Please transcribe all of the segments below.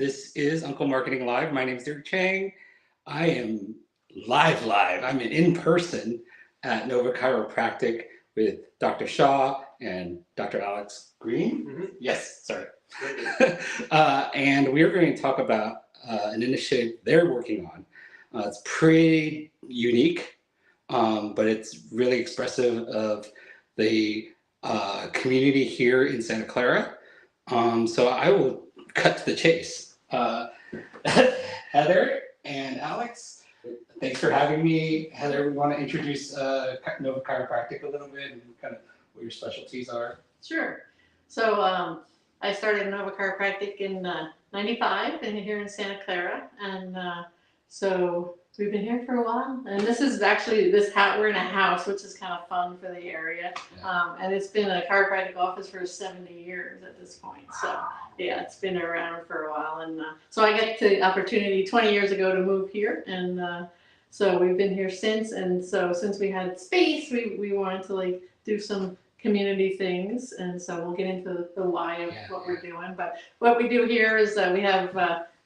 This is Uncle Marketing Live. My name is Derek Chang. I am live. I'm in person at Nova Chiropractic with Dr. Shaw and Dr. Alex Green. Mm-hmm. Yes, sorry. And we're going to talk about an initiative they're working on. It's pretty unique, but it's really expressive of the community here in Santa Clara. So I will cut to the chase. Heather and Alex, thanks for having me. Heather, we want to introduce Nova Chiropractic a little bit and kind of what your specialties are. Sure. So I started Nova Chiropractic in '95 and here in Santa Clara, and so we've been here for a while. And this is actually we're in a house, which is kind of fun for the area. Yeah. And it's been a chiropractic office for 70 years at this point. So yeah, it's been around for a while. And so I got the opportunity 20 years ago to move here, and so we've been here since. And so since we had space, we wanted to do some community things, and so we'll get into the why of what we're doing. But what we do here is we have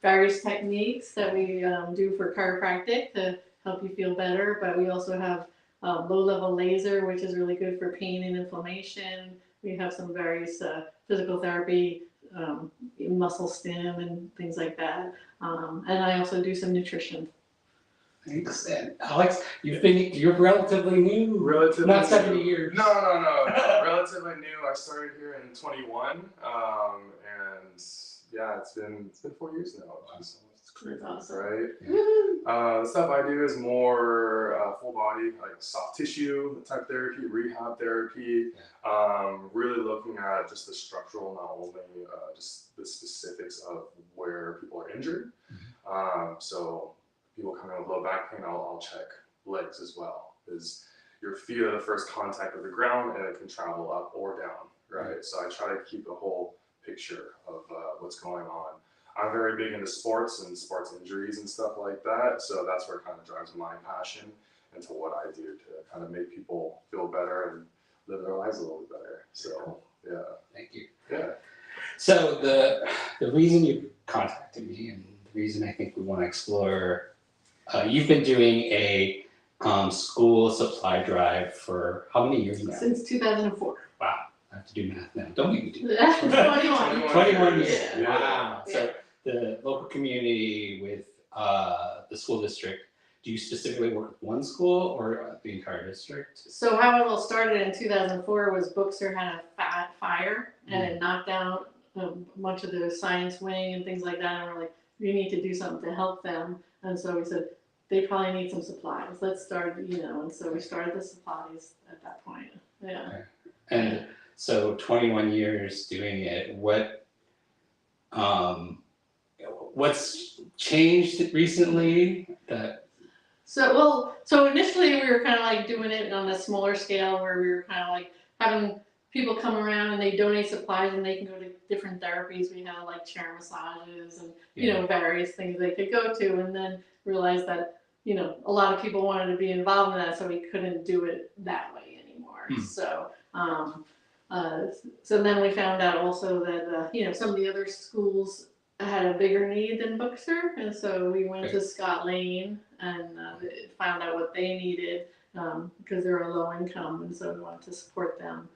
various techniques that we do for chiropractic to help you feel better, but we also have low-level laser, which is really good for pain and inflammation. We have some various physical therapy, muscle stim and things like that, and I also do some nutrition. Thanks. And Alex, you're relatively new. Relatively not 70 new. years. No. Relatively new. I started here in 21, and yeah, it's been 4 years now. It's crazy, Awesome. right? Yeah. The stuff I do is more full body, like soft tissue type therapy, rehab therapy. Really looking at just the structural, not only just the specifics of where people are injured. So people coming with low back pain, I'll check legs as well, because your feet are the first contact with the ground, and it can travel up or down, right? So I try to keep the whole picture of what's going on. I'm very big into sports and sports injuries and stuff like that, so that's where it kind of drives my passion into what I do to kind of make people feel better and live their lives a little bit better. So yeah. Thank you. Yeah. So the reason you contacted me, and the reason I think we want to explore, you've been doing a school supply drive for how many years now? Since 2004. Wow, I have to do math now. Don't make me do That's that. 21. 21 years. Yeah. Wow. Yeah. So the local community with the school district, do you specifically work with one school or the entire district? So how it all started in 2004 was Bookster had a fire, and it knocked out a bunch of the science wing and things like that, and we're like, we need to do something to help them. And so we said, they probably need some supplies. Let's start, and so we started the supplies at that point. Yeah. Okay. And so 21 years doing it, what's changed recently that? So initially we were kind of doing it on a smaller scale, where we were kind of having people come around and they donate supplies and they can go to different therapies. We had chair massages and various things they could go to, and then realized that a lot of people wanted to be involved in that, so we couldn't do it that way anymore. So so then we found out also that some of the other schools had a bigger need than Bookster, and so we went to Scott Lane and found out what they needed, because they're a low income, and so we wanted to support them.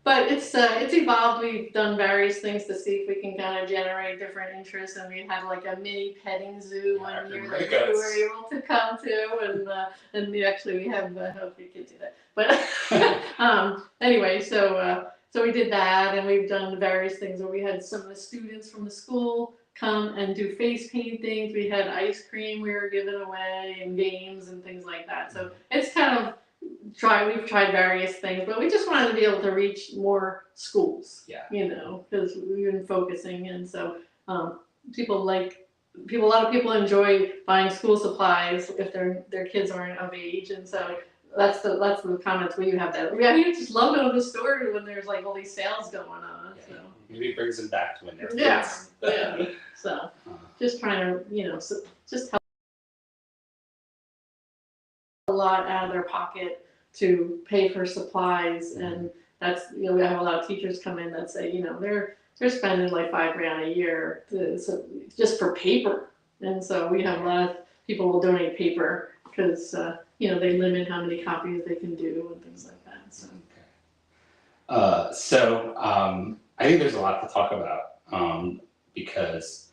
But it's evolved. We've done various things to see if we can kind of generate different interest, and we had a mini petting zoo one year that we were able to come to, and we have I hope you can do that. But anyway, so we did that, and we've done various things where we had some of the students from the school come and do face paintings. We had ice cream we were giving away, and games and things like that. So it's kind of we've tried various things, but we just wanted to be able to reach more schools. Yeah. Because we've been focusing, and so a lot of people enjoy buying school supplies if their kids aren't of age, and so that's the comments we have that. You just love going to the store when there's all these sales going on. Yeah. So Maybe it brings them back to when they're kids. Yeah. So just trying to just help a lot out of their pocket to pay for supplies, and that's we have a lot of teachers come in that say they're they're spending like $5,000 a year just for paper. And so we have a lot of people will donate paper because they limit how many copies they can do and things like that. So. I think there's a lot to talk about because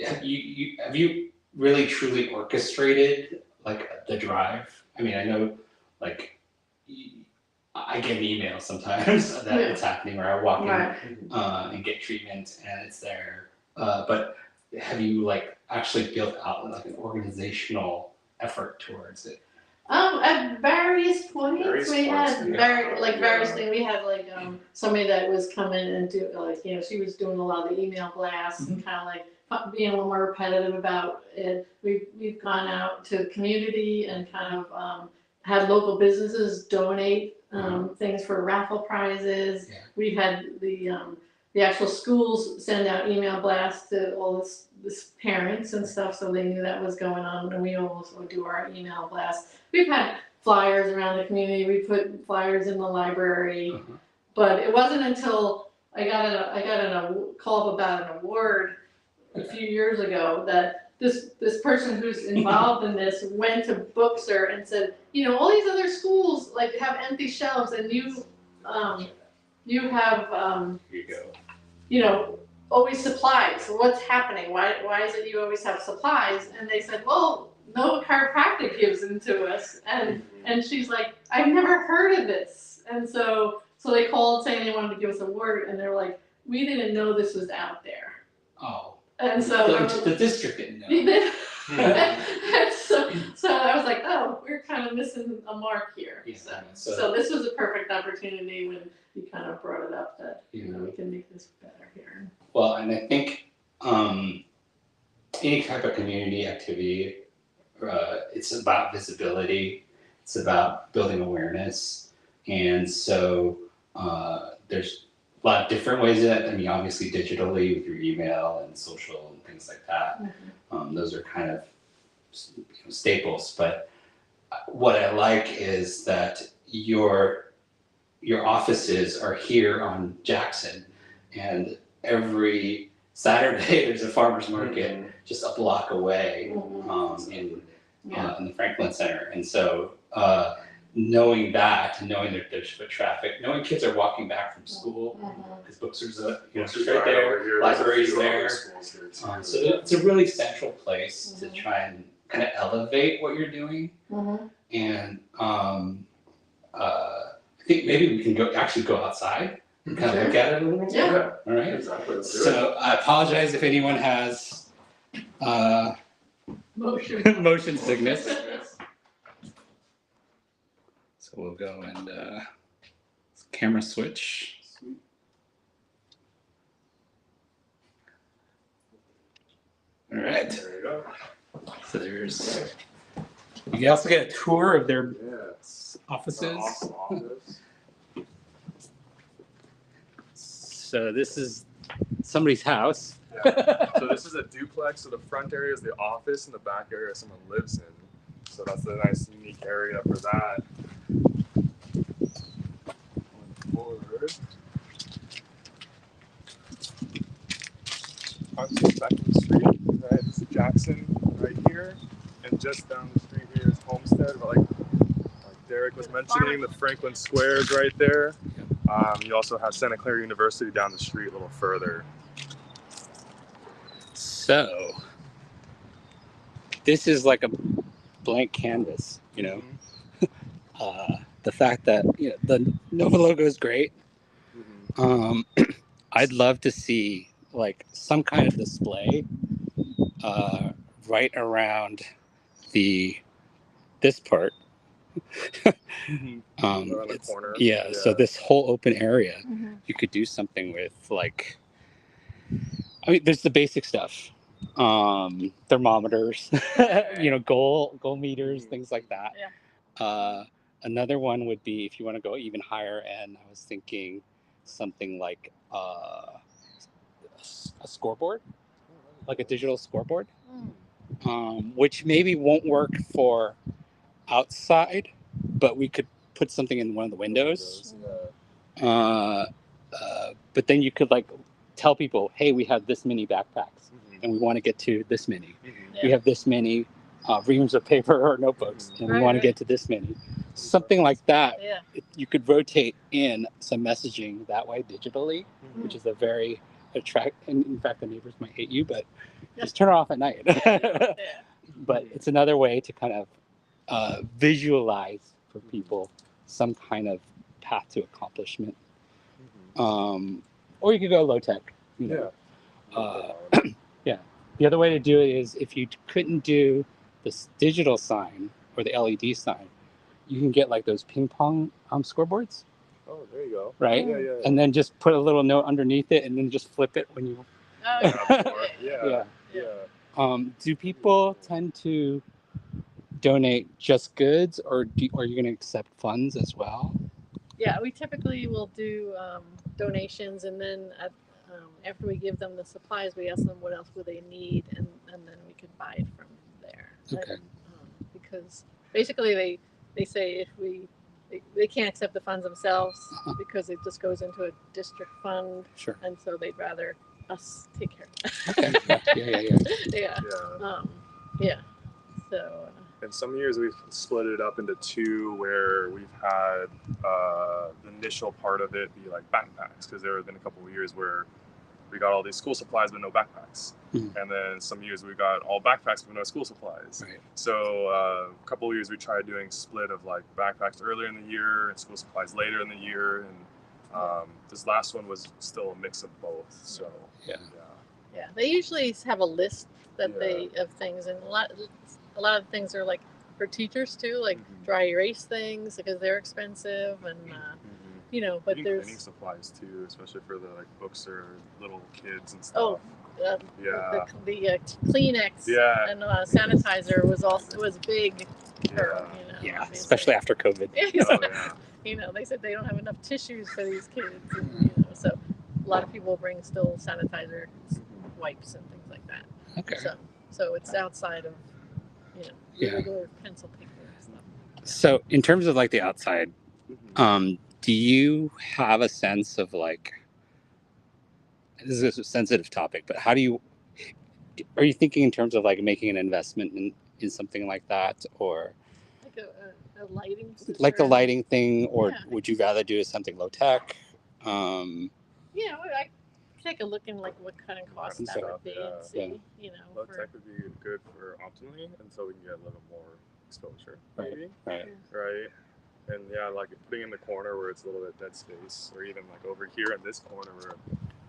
have you really truly orchestrated like the drive? I mean, I know like I get an email sometimes that it's happening, or I walk in and get treatment and it's there. But have you like actually built out like an organizational effort towards it? At various points, we had various things. We had like somebody that was coming and do she was doing a lot of the email blasts and kind of like being a little more repetitive about it. We've gone out to community and kind of had local businesses donate things for raffle prizes. Yeah. We had the actual schools send out email blasts to all this parents and stuff, so they knew that was going on. And we also do our email blasts. We've had flyers around the community. We put flyers in the library, but it wasn't until I got a call about an award a few years ago that this person who's involved in this went to Bookser and said, all these other schools like have empty shelves, and you have Here you go. Always supplies. So what's happening? Why is it you always have supplies? And they said, well, no, Chiropractic gives them to us. And she's like, I've never heard of this. And so they called saying they wanted to give us a word, and they're like, we didn't know this was out there. Oh. And so the district didn't know. and so I was like, oh, we're kind of missing a mark here. Yeah, so this was a perfect opportunity when you kind of brought it up that we can make this better here. Well, and I think any type of community activity, it's about visibility. It's about building awareness, and so there's a lot of different ways of that. I mean, obviously digitally with your email and social and things like that. Those are kind of staples. But what I like is that your offices are here on Jackson, and every Saturday there's a farmer's market just a block away in the Franklin Center. And so knowing that there's foot traffic, knowing kids are walking back from school because Bookser's right there, library's there. So it's a really central place to try and kind of elevate what you're doing. And I think maybe we can go outside and kind of look at it a little bit. Yeah. All right. Exactly. So I apologize if anyone has motion sickness. So we'll go and camera switch. All right. There you go. So you can also get a tour of their offices. Awesome office. So this is somebody's house. Yeah. So this is a duplex. So the front area is the office, and the back area someone lives in. So that's a nice, unique area for that. Forward. Onto Second Street, right? This is Jackson right here, and just down the street here is Homestead. But like Derek was mentioning, the Franklin Square is right there. You also have Santa Clara University down the street a little further. So this is like a blank canvas, the fact that the Nova logo is great. I'd love to see like some kind of display right around this part. Around the corner. Yeah, so this whole open area, you could do something with like, I mean, there's the basic stuff, thermometers, goal meters, things like that. Another one would be if you want to go even higher end. I was thinking something like a scoreboard, like a digital scoreboard, which maybe won't work for outside, but we could put something in one of the windows. But then you could like tell people, hey, we have this many backpacks and we want to get to this many. We have this many reams of paper or notebooks and we want to get to this many. Something like that. Yeah. You could rotate in some messaging that way digitally, which is a very and in fact, the neighbors might hate you, but just turn it off at night. But it's another way to kind of visualize for people some kind of path to accomplishment. Or you could go low tech. You know. Yeah. The other way to do it is if you couldn't do this digital sign or the LED sign, you can get like those ping pong scoreboards. Oh, there you go. Right? Yeah. And then just put a little note underneath it and then just flip it when you. Yeah. Do people tend to donate just goods or are you going to accept funds as well? Yeah, we typically will do donations, and then after we give them the supplies, we ask them what else would they need, and then we can buy it from there. Okay. Because basically they say if they can't accept the funds themselves because it just goes into a district fund. Sure. And so they'd rather us take care of it. Okay. Yeah. So. And some years we've split it up into two, where we've had the initial part of it be like backpacks, because there have been a couple of years where we got all these school supplies but no backpacks. And then some years we got all backpacks but no school supplies. Right. So a couple of years we tried doing split of like backpacks earlier in the year and school supplies later in the year. And this last one was still a mix of both. So yeah, they usually have a list that of things, and a lot of things are like for teachers too, like dry erase things because they're expensive, and you know, but even there's cleaning supplies too, especially for the like books or little kids and stuff. The Kleenex and sanitizer was big. For, you know, especially after COVID. You know, they said they don't have enough tissues for these kids, and, you know, so a lot of people bring still sanitizer, wipes, and things like that. Okay. So it's outside of, you know, regular pencil paper and stuff. So in terms of like the outside, do you have a sense of like, this is a sensitive topic, but are you thinking in terms of like making an investment in something like that, or like a lighting system? Like the lighting thing, or would you rather do something low tech? Yeah, I take a look in like what kind of cost that would be and see, you know. Low tech would be good for optimally, and so we can get a little more exposure, maybe. Right. And like putting in the corner where it's a little bit dead space, or even like over here in this corner where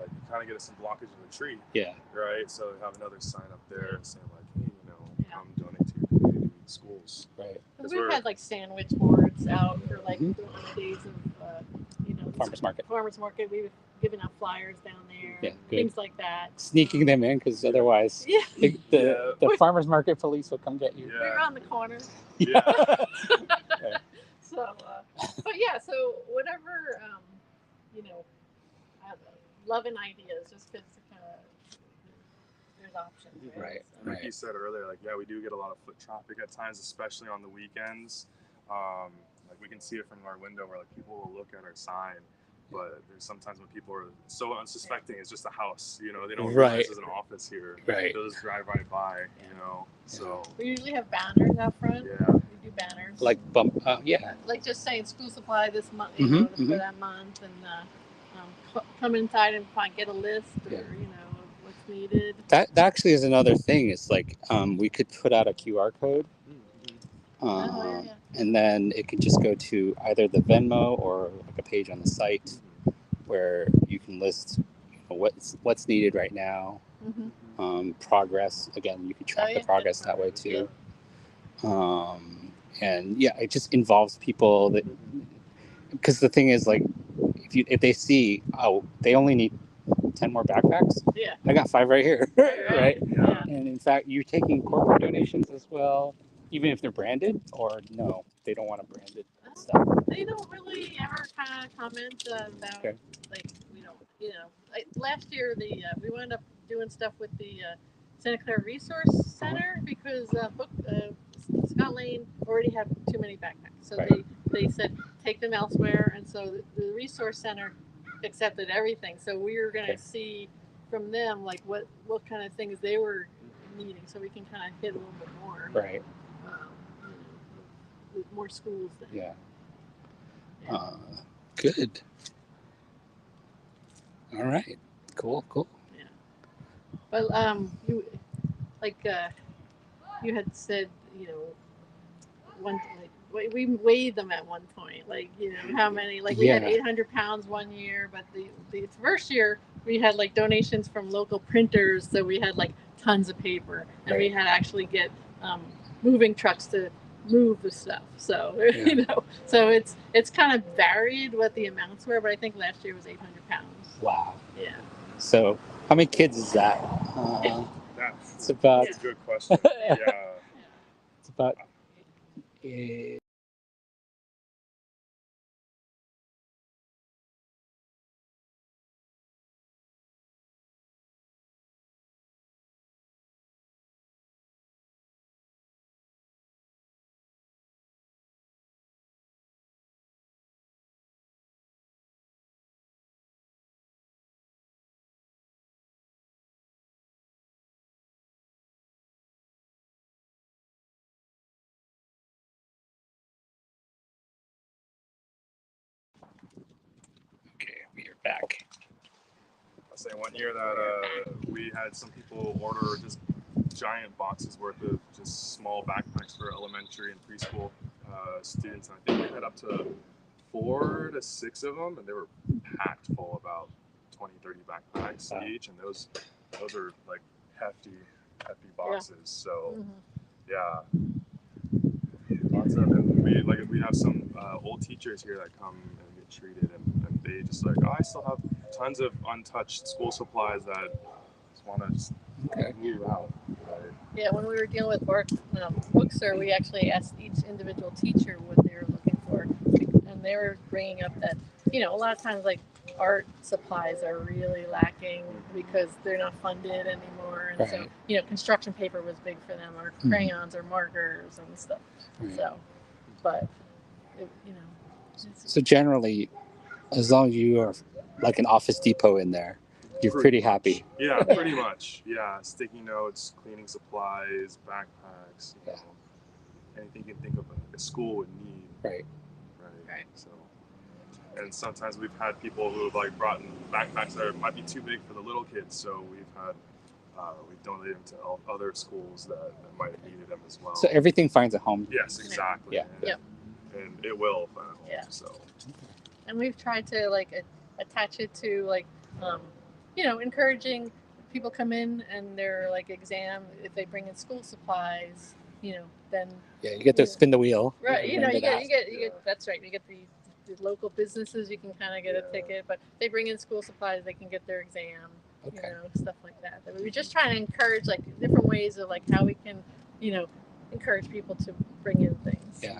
like you kind of get some blockage in the tree. Yeah. Right. So have another sign up there saying like, hey, you know, come donate to your community schools. Right. We've had like sandwich boards out for like the days of you know, farmers market. We've given out flyers down there, things like that. Sneaking them in, because otherwise the farmers market police will come get you. We're on the corner. So, so whatever, you know, loving ideas, just because there's options. Right. So. Like you said earlier, like, we do get a lot of foot traffic at times, especially on the weekends. Like we can see it from our window where like people will look at our sign, but there's sometimes when people are so unsuspecting, it's just a house, you know, they don't realize there's an office here. They'll just drive right by, you know. So we usually have banners out front. We do banners. Like like just saying school supply this month, you know, for that month, and come inside and get a list, or you know, of what's needed. That actually is another thing. It's like we could put out a QR code. And then it could just go to either the Venmo or like a page on the site where you can list, you know, what's needed right now. Progress, again, you can track the progress that way too. And it just involves people that, because the thing is, like, if they see, they only need 10 more backpacks. I got 5 right here. Right. And in fact, you're taking corporate donations as well, even if they're branded, or no, they don't want a branded stuff. They don't really ever kind of comment about like, you know, like last year we wound up doing stuff with the Santa Clara Resource Center because Scott Lane already had too many backpacks, so they said take them elsewhere, and so the Resource Center accepted everything. So we were going to Okay. see from them like what kind of things they were needing, so we can kind of hit a little bit more. Right. You know, with more schools. Then. Yeah. Yeah. Good. All right. Cool. Yeah. But you like you had said, you know, one like we weighed them at one point, like, you know, how many, like we had Yeah. 800 pounds one year, but the first year we had like donations from local printers, so we had like tons of paper, and we Right. had to actually get moving trucks to move the stuff. So Yeah. you know, so it's kind of varied what the amounts were, but I think last year was 800 pounds. Wow. Yeah. So, how many kids is that? It's about. That's a good question. Yeah. It's about. Okay, we are back. I'll say one year that we had some people order just giant boxes worth of just small backpacks for elementary and preschool students. And I think we had up to 4 to 6 of them, and they were packed full, about 20, 30 backpacks Wow. each, and those are like hefty boxes. So Mhm. yeah, lots of, and we have some old teachers here that come and get treated, and they just like, oh, I still have tons of untouched school supplies that just want to just move out. Right? Yeah, when we were dealing with Bookser, we actually asked each individual teacher what they were looking for, and they were bringing up that, you know, a lot of times like art supplies are really lacking because they're not funded anymore, and so, Right. you know, construction paper was big for them, or crayons or markers and stuff. Right. So, but you know, So generally, as long as you are like an Office Depot in there, you're pretty happy. Yeah, pretty much. Yeah, sticky notes, cleaning supplies, backpacks, you know, anything you can think of a school would need. Right. Right. So, and sometimes we've had people who have like brought in backpacks that might be too big for the little kids, so we've donated them to other schools that might have needed them as well. So everything finds a home. Yes, exactly. Yeah. And it will find a home. Yeah. So. And we've tried to like attach it to like, you know, encouraging people come in and their like exam, if they bring in school supplies, you know, then you get to spin the wheel. Right, you know, you that. get that's right. You get the local businesses, you can kind of get a ticket, but they bring in school supplies, they can get their exam, you know, stuff like that. We're just trying to encourage like different ways of like how we can, you know, encourage people to bring in things. Yeah.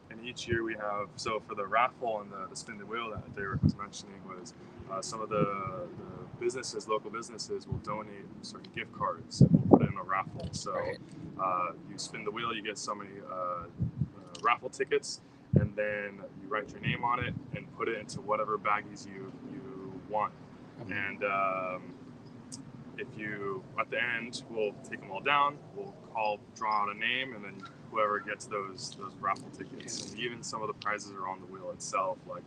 And each year we have, so for the raffle and the spin the wheel that Derek was mentioning was some of the businesses, local businesses will donate certain gift cards and we'll put it in a raffle. So you spin the wheel, you get so many raffle tickets, and then you write your name on it and put it into whatever baggies you want. And if you, at the end, we'll take them all down, we'll draw out a name, and then whoever gets those raffle tickets, and even some of the prizes are on the wheel itself, like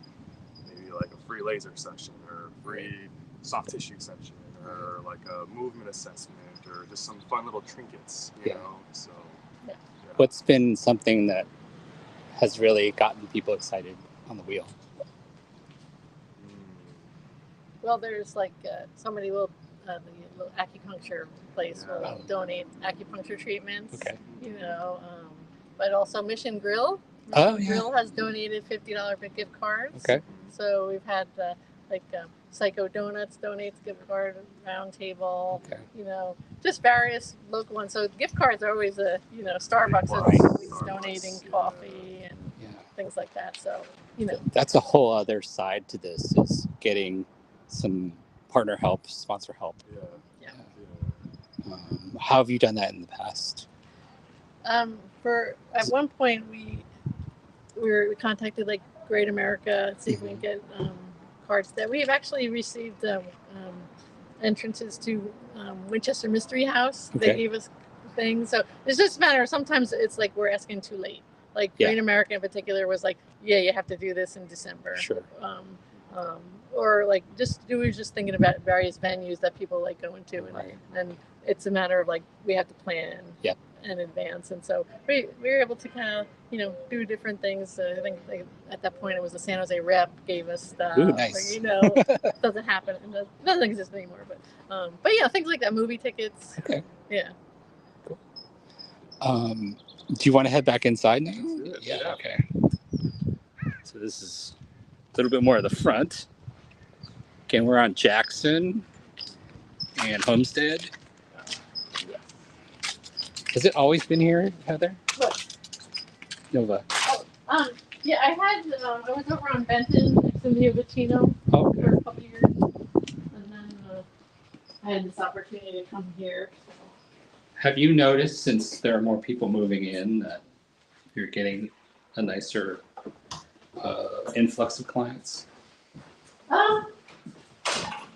maybe like a free laser session or a free soft tissue session or like a movement assessment or just some fun little trinkets, you know. So what's been something that has really gotten people excited on the wheel? Well, there's like somebody will the little acupuncture place will donate acupuncture treatments. Okay. You know, but also Mission Grill. Grill has donated $50 gift cards. Okay. So we've had Psycho Donuts donates gift card, Round Table. Okay. You know, just various local ones. So gift cards are always Starbucks is always donating coffee and things like that. So you know, that's a whole other side to this, is getting some partner help, sponsor help. How have you done that in the past? At one point we contacted like Great America, see if we can get cards there. We have actually received entrances to Winchester Mystery House. Okay. They gave us things. So it's just a matter of sometimes it's like we're asking too late. Like Great America in particular was like, yeah, you have to do this in December. Sure. Or like we were just thinking about various venues that people like going to, and it's a matter of like we have to plan in advance, and so we were able to kind of do different things. I think at that point it was the San Jose Rep gave us stuff. Ooh, nice. It doesn't happen. It doesn't exist anymore. But yeah, things like that, movie tickets. Okay. Yeah. Cool. Do you want to head back inside now? Yeah. Okay. So this is a little bit more of the front. Again, we're on Jackson and Homestead. Has it always been here, Heather? What? Nova. Yeah, I was over on Benton next to Via Vicino for a couple years, and then I had this opportunity to come here. So. Have you noticed, since there are more people moving in, that you're getting a nicer influx of clients?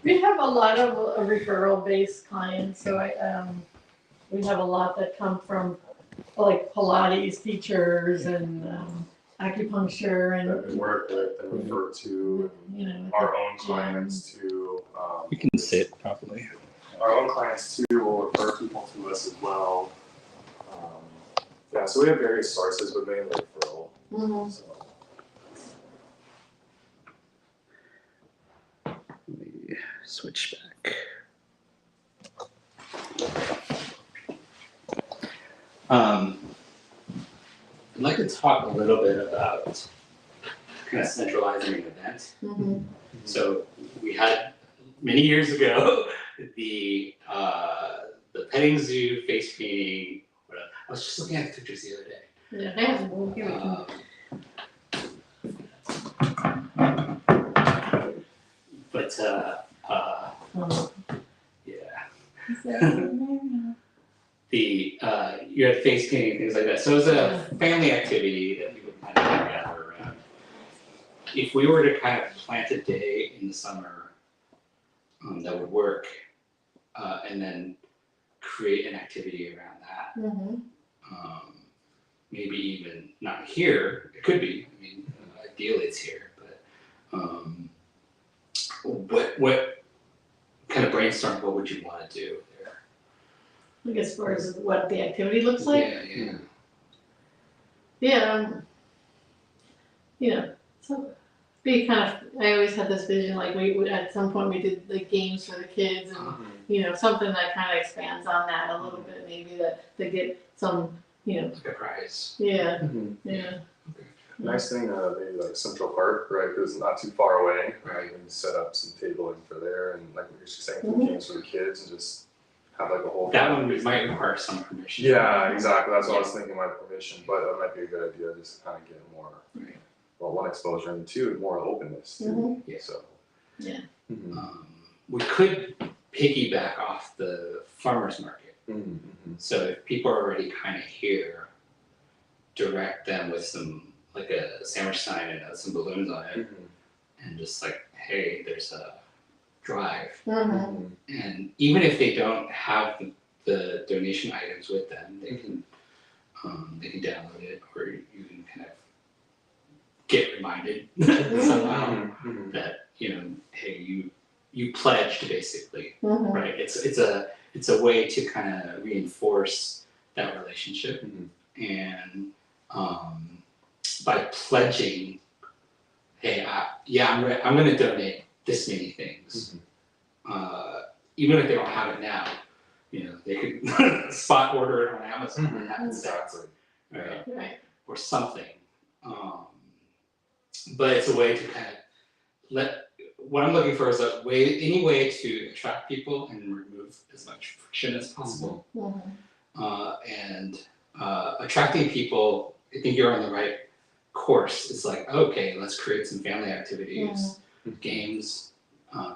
We have a lot of referral-based clients, so we have a lot that come from like Pilates teachers and acupuncture That we and work with and refer to our own clients to. You can sit properly. Our own clients too will refer people to us as well. So we have various sources, but mainly referral. Mm-hmm. So. Let me switch back. I'd like to talk a little bit about kind of centralizing an event. Mm-hmm. So we had many years ago the petting zoo, face painting. I was just looking at the pictures the other day. Yeah, they have we'll give it to you had face painting, things like that. So it was a family activity that people kind of gather around. If we were to kind of plant a day in the summer that would work, and then create an activity around that. Mm-hmm. Maybe even not here. It could be. I mean, ideally it's here. But what kind of brainstorm? What would you want to do there? Like as far as what the activity looks like. Yeah. So be kind of. I always had this vision, like we would at some point we did like games for the kids, and something that kind of expands on that a little bit, maybe that they get some, like a prize. Yeah. Mm-hmm. Yeah. Okay. Nice thing, maybe like Central Park, right? Because it's not too far away. Right. And set up some tabling for there, and like we were just saying, Mm-hmm. games for the kids, and just have like a whole. That one might require some permission. Yeah, exactly. That's what I was thinking. My permission, but that might be a good idea, just to kind of get more. Right. Well, one exposure and two, more openness. Mhm. Yeah. So. Yeah. Mm-hmm. We could piggyback off the farmers market. Mm-hmm. So if people are already kind of here, direct them with some, like a sandwich sign and some balloons on it, and just like, hey, there's a drive. Mm-hmm. And even if they don't have the donation items with them, they can download it, or you can kind of get reminded somehow that hey, you pledged basically, Mm-hmm. right? It's a way to kind of reinforce that relationship, and by pledging, hey, I'm going to donate this many things, even if they don't have it now. They could spot order it on Amazon and have it sent, right? Or something. But it's a way to kind of what I'm looking for is any way to attract people and remove as much friction as possible. And attracting people, I think you're on the right course. It's like, okay, let's create some family activities, games,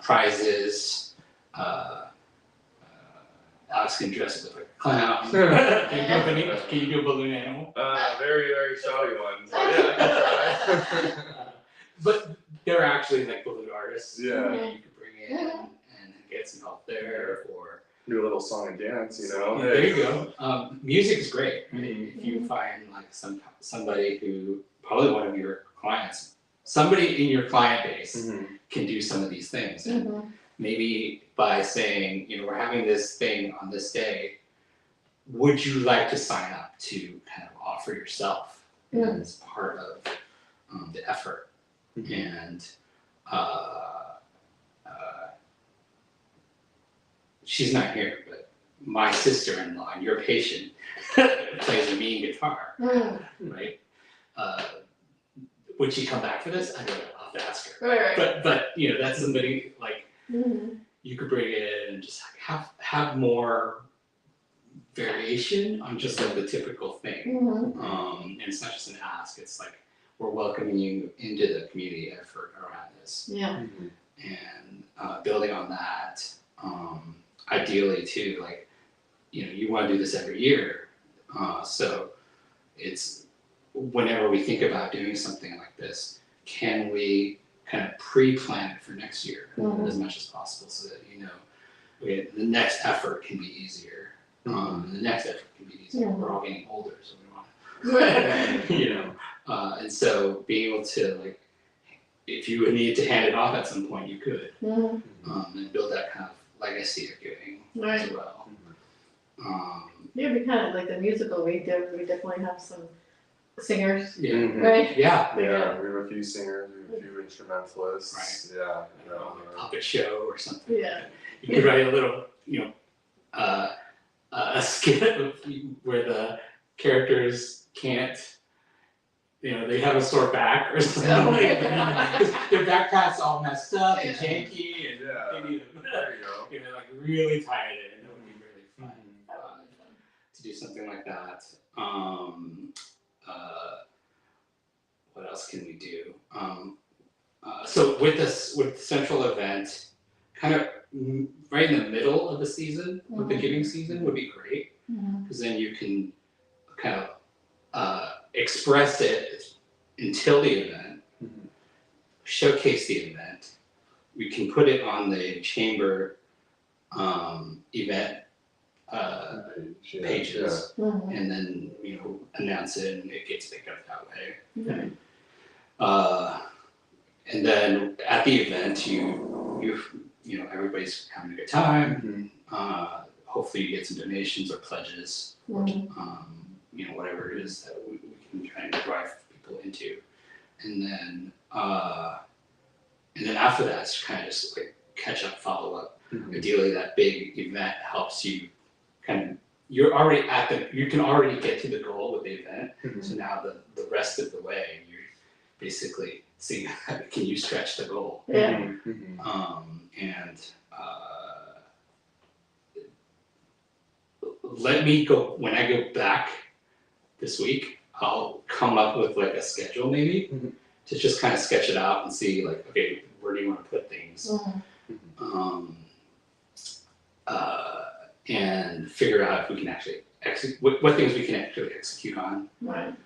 prizes. Alex can dress up like a clown. Can you do a balloon animal? Very, very shoddy ones. Yeah, I can try. but they're actually like balloon artists. Yeah. You could bring in and get some help there, or do a little song and dance, you know. there you go. Music is great. Right? Mm-hmm. If you find like somebody who, probably one of your clients, somebody in your client base can do some of these things, and maybe by saying, you know, we're having this thing on this day, would you like to sign up to kind of offer yourself as part of the effort? And she's not here, but my sister-in-law, your patient, plays a mean guitar, right? Would she come back for this? I don't know. I'll have to ask her. Right. But you know, that's somebody like you could bring in and just have more variation on just like the typical thing. And it's not just an ask. It's like we're welcoming you into the community effort around this. Yeah. And building on that, ideally too, like, you know, you want to do this every year. So it's whenever we think about doing something like this, can we kind of pre-plan it for next year as much as possible, so that, you know, the next effort can be easier. And the next effort can be easier. We're all getting older, so we want to, you know. And so being able to, like, if you need to hand it off at some point, you could, and build that kind of legacy of giving as well. Yeah, we kind of like the musical. We definitely have some singers, Yeah. right? Yeah. Yeah, we have a few singers, we have a few instrumentalists. Right. Yeah. You know, a puppet show or something. Yeah. You could write a little, you know, a skit where the characters can't, you know, they have a sore back or something. Because their backpack's all messed up and janky, and they need there you go. you know, like really tie it in. That would be really fun to do something like that. What else can we do? So with this, with the central event, kind of right in the middle of the season, with the giving season, would be great, because then you can kind of express it until the event, showcase the event. We can put it on the chamber event pages, and then, you know, announce it, and it gets picked up that way. And then at the event, you know, everybody's having a good time. Hopefully, you get some donations or pledges, you know, whatever it is that we can try and drive people into, and then after that, it's kind of just like catch up, follow up. Ideally, that big event helps you kind of. You're already you can already get to the goal with the event. So now the rest of the way, you're basically seeing can you stretch the goal. And let me go, when I go back this week, I'll come up with like a schedule maybe to just kind of sketch it out and see, like, okay, where do you want to put things? And figure out if we can actually what things we can actually execute on. And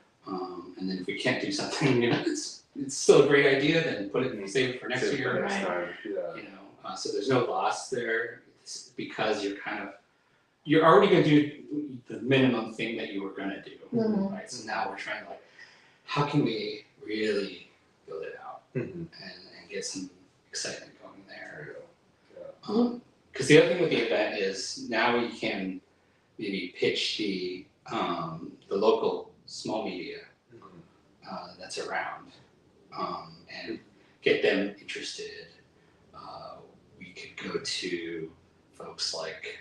then if we can't do something, you know, it's still a great idea, then put it in, save it for next year. Next time. You know, so there's no loss there. It's because you're already going to do the minimum thing that you were going to do, right? So now we're trying to, like, how can we really build it out and get some excitement going there? Because the other thing with the event is now we can maybe pitch the local small media that's around and get them interested. We could go to folks like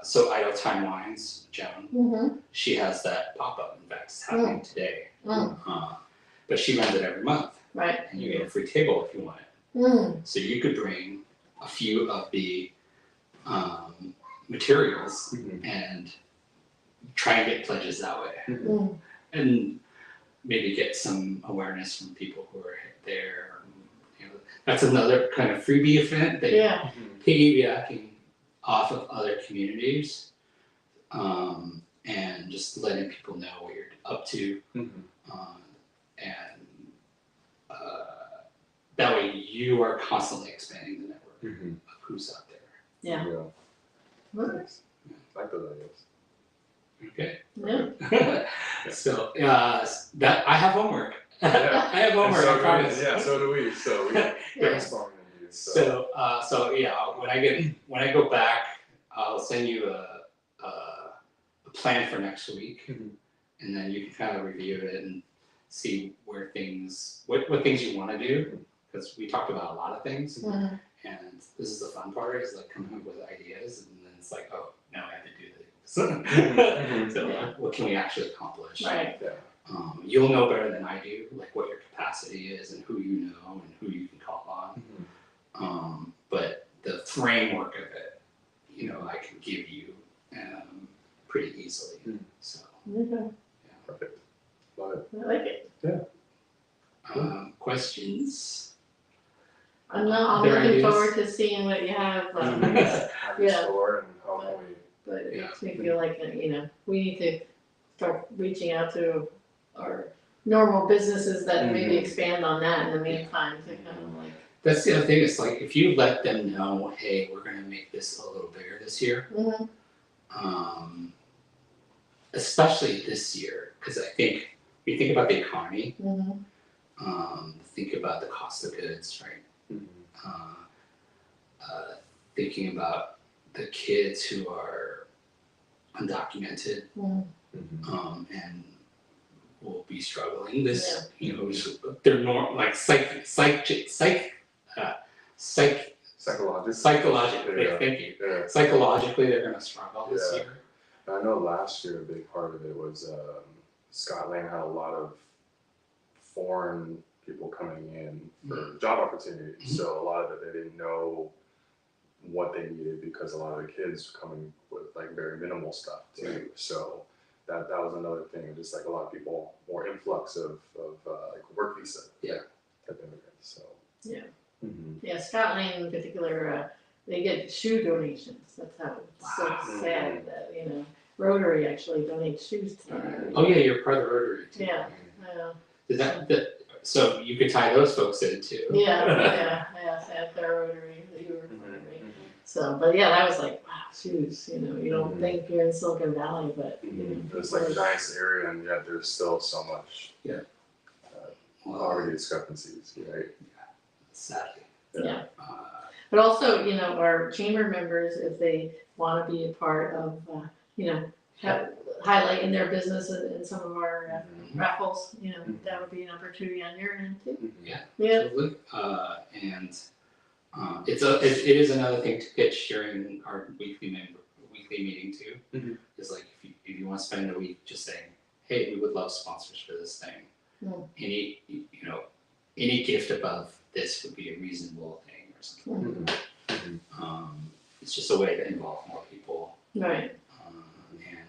so Idle Time Wines, Joan. She has that pop-up, in fact, it's happening today. But she runs it every month. And you get a free table if you want it. So you could bring a few of the materials and try and get pledges that way. And maybe get some awareness from people who are there. You know, that's another kind of freebie event that piggybacking off of other communities, and just letting people know what you're up to. And that way you are constantly expanding the network of who's out there. Yeah. Nice. I like those ideas. Okay. Yeah. So that I have homework. Yeah. I have homework. So I promise. yeah, so do we. So we Yeah. brainstorming on you. So. So yeah, when I go back, I'll send you a plan for next week, and then you can kind of review it and see where things, what things you want to do, because we talked about a lot of things, and this is the fun part, is like coming up with ideas, and then it's like, oh, now I have to do this. So what can we actually accomplish? Right. Yeah. You'll know better than I do, like what your capacity is and who you know and who you can call on. But the framework of it, you know, I can give you pretty easily. So Okay. Perfect. Love it. I like it. Questions? I'm Other looking ideas? forward to seeing what you have. Have your Yeah. store and how can we. But it Yeah. makes me feel like, you know, we need to start reaching out to our normal businesses that maybe expand on that in the meantime to kind of like. That's the other thing, is like if you let them know, hey, we're gonna make this a little bigger this year, especially this year, because I think when you think about the economy, think about the cost of goods, right? Thinking about the kids who are undocumented and will be struggling. This, you know, they're like psychologically. Yeah. Thank you. Yeah. Psychologically, they're going to struggle this year. I know last year a big part of it was Scott Lane had a lot of foreign people coming in for job opportunities. So a lot of it, they didn't know what they needed because a lot of the kids were coming with like very minimal stuff too. Right. So that was another thing, just like a lot of people, more influx of like work visa type immigrants. So Yeah, Scott Lane in particular, they get shoe donations. That's how it's so sad that, you know, Rotary actually donates shoes to them. Oh yeah, you're part of the Rotary too. Yeah. So you could tie those folks in too. Yeah, Santa Rotary, you were Rotary. So, but yeah, that was like, wow, shoes, you know, you don't think you're in Silicon Valley, but you know, it's like a nice area, and yet there's still so much poverty discrepancies, right? Sadly. Yeah. But also, you know, our chamber members, if they want to be a part of, you know, highlighting their business in some of our raffles, you know, that would be an opportunity on your end too. Yeah. Yeah. Absolutely. And it is another thing to pitch during our weekly meeting too. Is like if you want to spend a week just saying, hey, we would love sponsors for this thing. Any gift above this would be a reasonable thing or something. It's just a way to involve more people. Right. And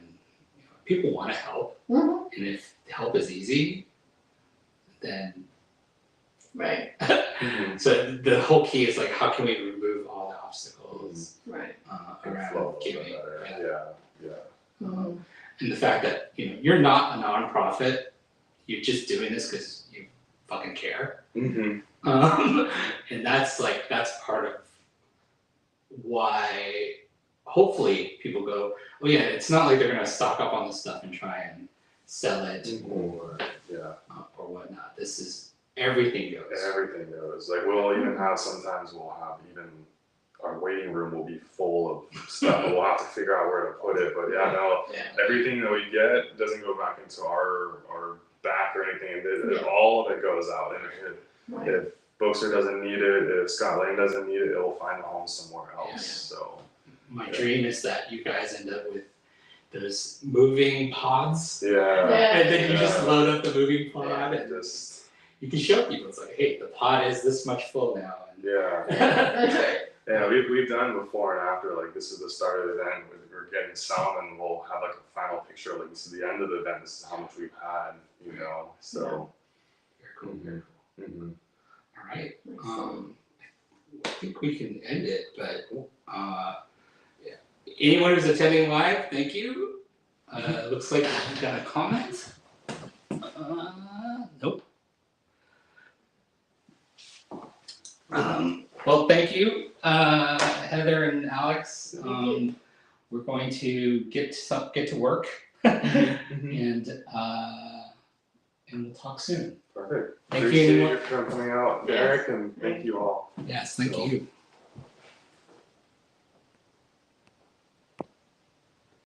you know, people want to help, and if help is easy, then right. So the whole key is like, how can we remove all the obstacles Right. around giving? Yeah. And the fact that, you know, you're not a nonprofit, you're just doing this because you fucking care. And that's part of why hopefully people go, oh yeah, it's not like they're gonna stock up on this stuff and try and sell it or whatnot. This is everything goes. Everything goes. Like we'll even have even our waiting room will be full of stuff. We'll have to figure out where to put it. But everything that we get doesn't go back into our back or anything. All of it goes out. And if Bookster doesn't need it, if Scott Lane doesn't need it, it'll find a home somewhere else. So my dream is that you guys end up with those moving pods. And then you just load up the moving pod and just you can show people. It's like, hey, the pod is this much full now. That's right. Yeah, we've done before and after, like this is the start of the event, we're getting some and we'll have like a final picture, like this is the end of the event, this is how much we've had, you know, so. Very cool, very cool. All right, I think we can end it, but anyone who's attending live, thank you. Looks like we've got a comment. Nope. Well, thank you, Heather and Alex. Thank you. We're going to get to work, and we'll talk soon. Perfect. Thank Appreciate you. you for coming out, Derek, and thank you all. Yes, thank So- you.